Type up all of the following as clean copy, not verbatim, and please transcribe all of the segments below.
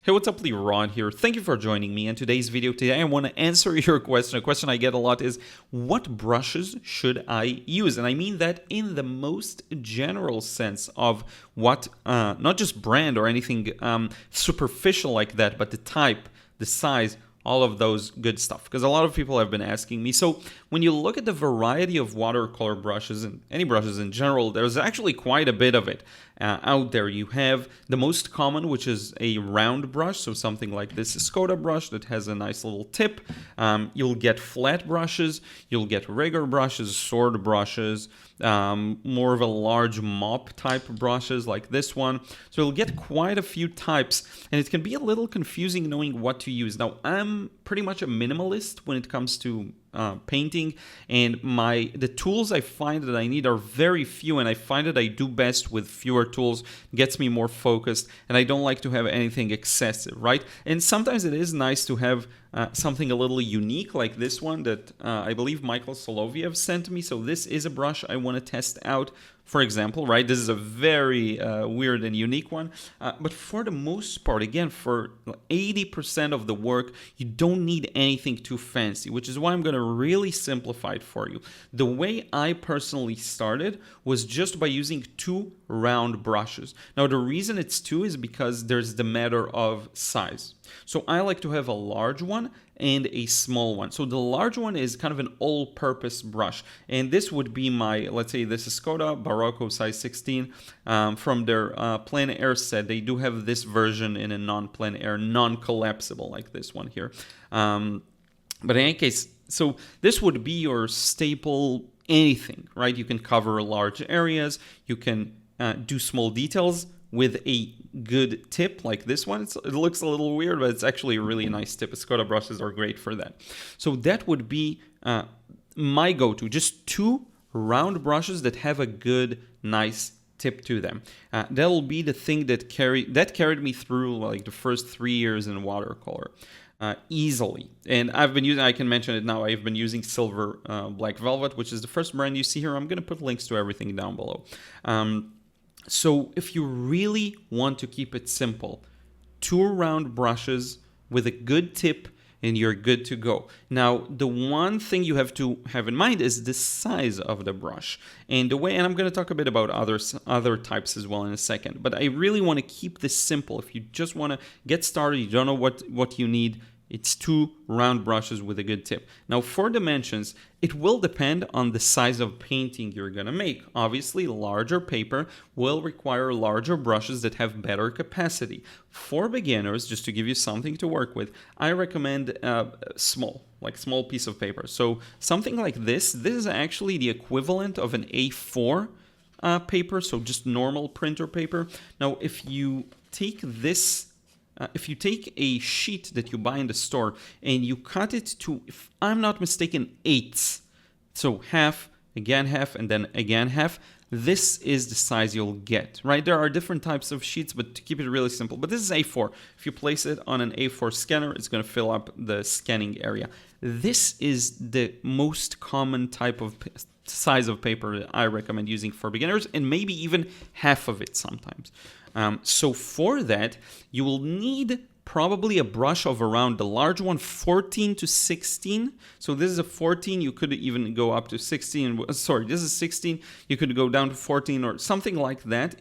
Hey, what's up, Liron here. Thank you for joining me in today's video. Today I want to answer your question. A question I get a lot is, what brushes should I use? And I mean that in the most general sense of what, not just brand or anything superficial like that, but the type, the size, all of those good stuff, because a lot of people have been asking me. So when you look at the variety of watercolor brushes and any brushes in general, there's actually quite a bit of it out there. You have the most common, which is a round brush, so something like this Escoda brush that has a nice little tip. You'll get flat brushes, you'll get regular brushes, sword brushes, more of a large mop type brushes like this one. So you'll get quite a few types, and it can be a little confusing knowing what to use. Now, I'm pretty much a minimalist when it comes to painting, and the tools I find that I need are very few, and I find that I do best with fewer tools. Gets me more focused, and I don't like to have anything excessive, right? And sometimes it is nice to have something a little unique like this one that I believe Michael Soloviev sent me. So this is a brush I want to test out, for example, right? This is a very weird and unique one. But for the most part, again, for 80% of the work, you don't need anything too fancy, which is why I'm going to really simplify it for you. The way I personally started was just by using two round brushes. Now, the reason it's two is because there's the matter of size. So I like to have a large one and a small one. So the large one is kind of an all-purpose brush, and this would be my, let's say this is Escoda Barocco size 16 from their plein air set. They do have this version in a non-plein air, non-collapsible like this one here. But in any case, so this would be your staple anything, right? You can cover large areas, you can do small details with a good tip like this one. It looks a little weird, but it's actually a really nice tip. Escoda brushes are great for that. So that would be my go-to, just two round brushes that have a good, nice tip to them. That'll be the thing that carried me through like the first 3 years in watercolor. Easily. And I can mention it now, I've been using Silver Black Velvet, which is the first brand you see here. I'm going to put links to everything down below. So if you really want to keep it simple, two round brushes with a good tip and you're good to go. Now, the one thing you have to have in mind is the size of the brush. And I'm going to talk a bit about other types as well in a second, but I really want to keep this simple. If you just want to get started, you don't know what you need, it's two round brushes with a good tip. Now, for dimensions, it will depend on the size of painting you're going to make. Obviously, larger paper will require larger brushes that have better capacity. For beginners, just to give you something to work with, I recommend small piece of paper. So something like this is actually the equivalent of an A4 paper, so just normal printer paper. Now, if you take a sheet that you buy in the store and you cut it to, if I'm not mistaken, eighths, so half, and then again half, this is the size you'll get, right? There are different types of sheets, but to keep it really simple, but this is A4. If you place it on an A4 scanner, it's going to fill up the scanning area. This is the most common type of size of paper that I recommend using for beginners, and maybe even half of it sometimes. So for that, you will need probably a brush of around the large one, 14 to 16. So this is a 14, you could even go up to 16. Sorry, this is 16, you could go down to 14 or something like that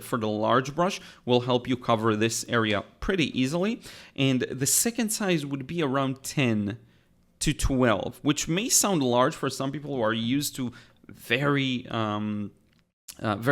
for the large brush will help you cover this area pretty easily. And the second size would be around 10 to 12, which may sound large for some people who are used to very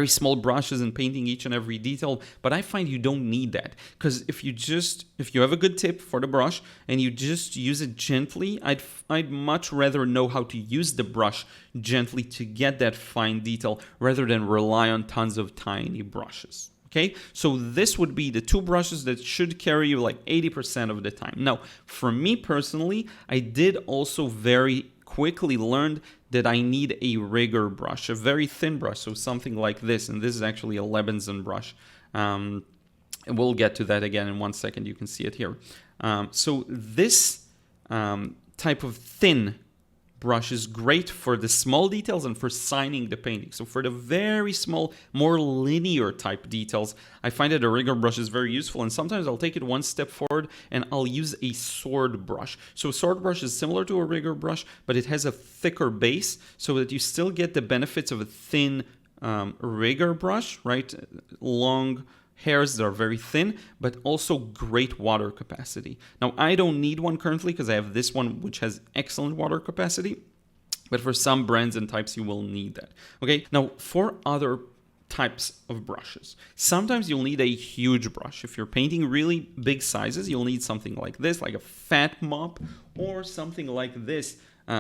small brushes and painting each and every detail, but I find you don't need that, because if you have a good tip for the brush and you just use it gently, I'd much rather know how to use the brush gently to get that fine detail rather than rely on tons of tiny brushes. Okay, so this would be the two brushes that should carry you like 80% of the time. Now, for me personally, I did also very quickly learn that I need a rigger brush, a very thin brush, so something like this, and this is actually a Lebenzon brush. And we'll get to that again in 1 second, you can see it here. So this type of thin brush is great for the small details and for signing the painting. So for the very small, more linear type details, I find that a rigger brush is very useful, and sometimes I'll take it one step forward and I'll use a sword brush. So a sword brush is similar to a rigger brush, but it has a thicker base so that you still get the benefits of a thin rigger brush, right? Long hairs that are very thin, but also great water capacity. Now, I don't need one currently because I have this one, which has excellent water capacity, but for some brands and types, you will need that. Okay, now for other types of brushes, sometimes you'll need a huge brush. If you're painting really big sizes, you'll need something like this, like a fat mop, or something like this,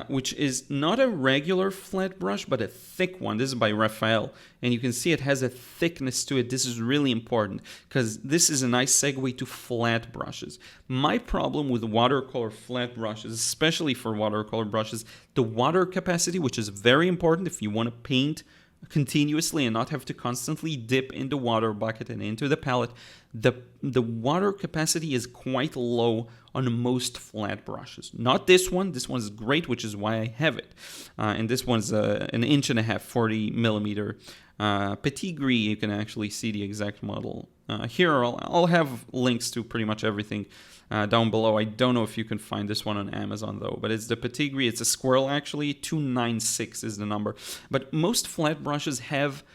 which is not a regular flat brush, but a thick one. This is by Raphael, and you can see it has a thickness to it. This is really important because this is a nice segue to flat brushes. My problem with watercolor flat brushes, especially for watercolor brushes, the water capacity, which is very important if you want to paint continuously and not have to constantly dip in the water bucket and into the palette. The water capacity is quite low on most flat brushes. Not this one. This one's great, which is why I have it. And this one's an 1.5 inch, 40 millimeter Petit Gris. You can actually see the exact model here. I'll have links to pretty much everything down below. I don't know if you can find this one on Amazon though, but it's the Petit Gris. It's a squirrel actually. 296 is the number. But most flat brushes have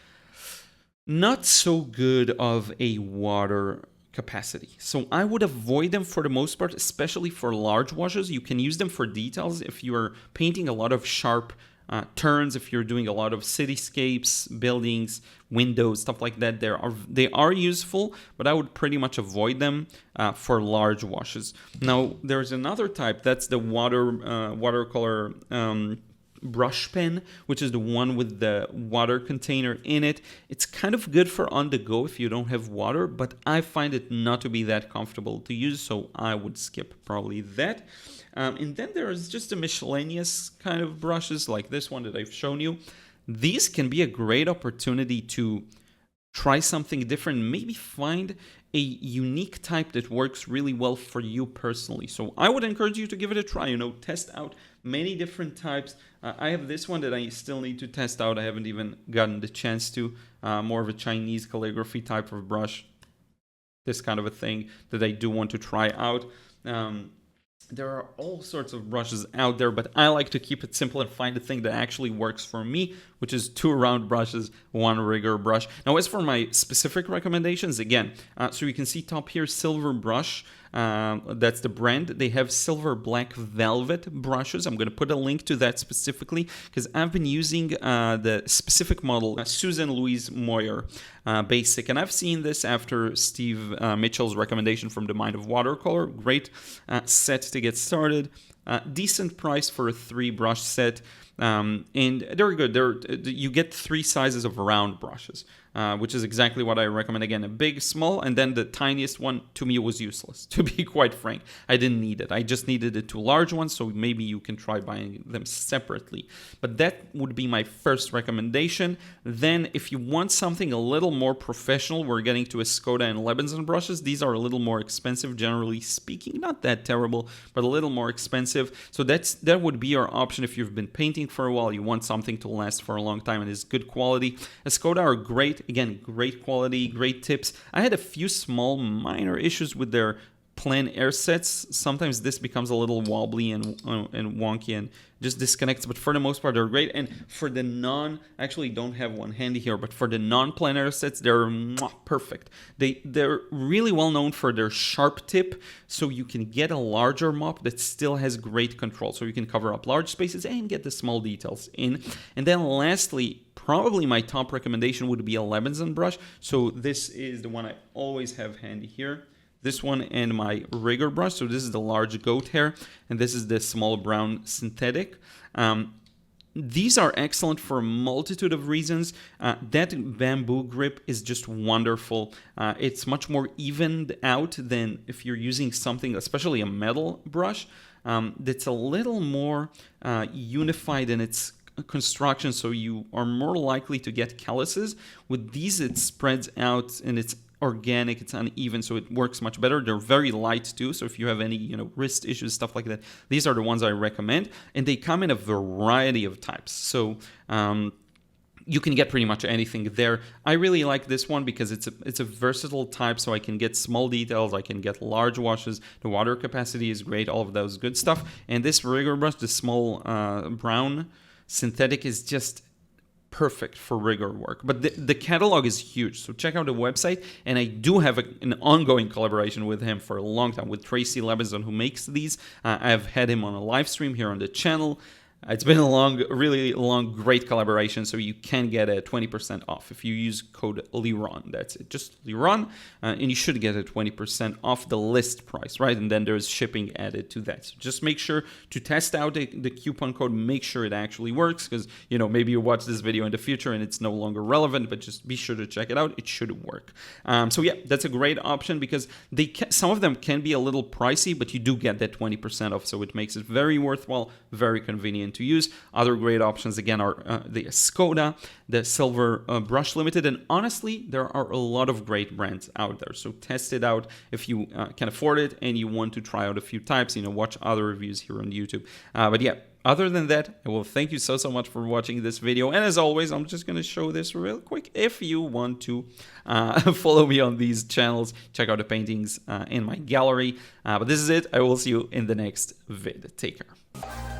not so good of a water capacity. So I would avoid them for the most part, especially for large washes. You can use them for details if you are painting a lot of sharp turns, if you're doing a lot of cityscapes, buildings, windows, stuff like that. They are useful, but I would pretty much avoid them for large washes. Now, there's another type, that's the watercolor brush pen, which is the one with the water container in it. It's kind of good for on the go if you don't have water, but I find it not to be that comfortable to use, so I would skip probably that. And then there's just the miscellaneous kind of brushes like this one that I've shown you. These can be a great opportunity to try something different, maybe find a unique type that works really well for you personally. So I would encourage you to give it a try, test out many different types. I have this one that I still need to test out. I haven't even gotten the chance to, more of a Chinese calligraphy type of brush, this kind of a thing that I do want to try out. There are all sorts of brushes out there, but I like to keep it simple and find a thing that actually works for me, which is 2 round brushes, 1 rigger brush. Now, as for my specific recommendations, again, so you can see top here, Silver Brush. That's the brand. They have silver black velvet brushes. I'm going to put a link to that specifically because I've been using the specific model, Susan Louise Moyer Basic, and I've seen this after Steve Mitchell's recommendation from The Mind of Watercolor. Great set to get started. Decent price for a 3 brush set. And they're good. You get 3 sizes of round brushes, which is exactly what I recommend. Again, a big, small, and then the tiniest one to me was useless, to be quite frank. I didn't need it. I just needed the 2 large ones, so maybe you can try buying them separately. But that would be my first recommendation. Then if you want something a little more professional, we're getting to Escoda and Lebenzon brushes. These are a little more expensive, generally speaking. Not that terrible, but a little more expensive. So that would be your option if you've been painting for a while, you want something to last for a long time and is good quality. Escoda are great. Again, great quality, great tips. I had a few small minor issues with their plein air sets. Sometimes this becomes a little wobbly and wonky and just disconnects, but for the most part, they're great. And for the actually don't have one handy here, but for the non-plein air sets, they're perfect. They're really well known for their sharp tip, so you can get a larger mop that still has great control. So you can cover up large spaces and get the small details in. And then lastly, probably my top recommendation would be a Lebenzon brush. So this is the one I always have handy here. This one and my rigger brush. So this is the large goat hair, and this is the small brown synthetic. These are excellent for a multitude of reasons. That bamboo grip is just wonderful. It's much more evened out than if you're using something, especially a metal brush, that's a little more unified in its construction, so you are more likely to get calluses. With these, it spreads out and it's organic, it's uneven, so it works much better. They're very light too, so if you have any wrist issues, stuff like that, these are the ones I recommend. And they come in a variety of types, so you can get pretty much anything there. I really like this one because it's a versatile type, so I can get small details, I can get large washes, the water capacity is great, all of those good stuff. And this rigger brush, the small brown synthetic, is just perfect for rigor work. But the catalog is huge, so check out the website. And I do have an ongoing collaboration with him for a long time, with Tracy Lebenzon, who makes these. I've had him on a live stream here on the channel. It's been a long, really long, great collaboration, so you can get a 20% off if you use code Liron. That's it, just Liron, and you should get a 20% off the list price, right? And then there's shipping added to that. So just make sure to test out the coupon code, make sure it actually works, because maybe you watch this video in the future and it's no longer relevant, but just be sure to check it out. It should work. So yeah, that's a great option, because some of them can be a little pricey, but you do get that 20% off, so it makes it very worthwhile, very convenient to use. Other great options again are the Escoda, the Silver Brush Limited, and honestly there are a lot of great brands out there, so test it out if you can afford it and you want to try out a few types. Watch other reviews here on YouTube. But yeah, other than that, I will thank you so much for watching this video, and as always, I'm just going to show this real quick. If you want to follow me on these channels, check out the paintings in my gallery. But this is it. I will see you in the next vid. Take care.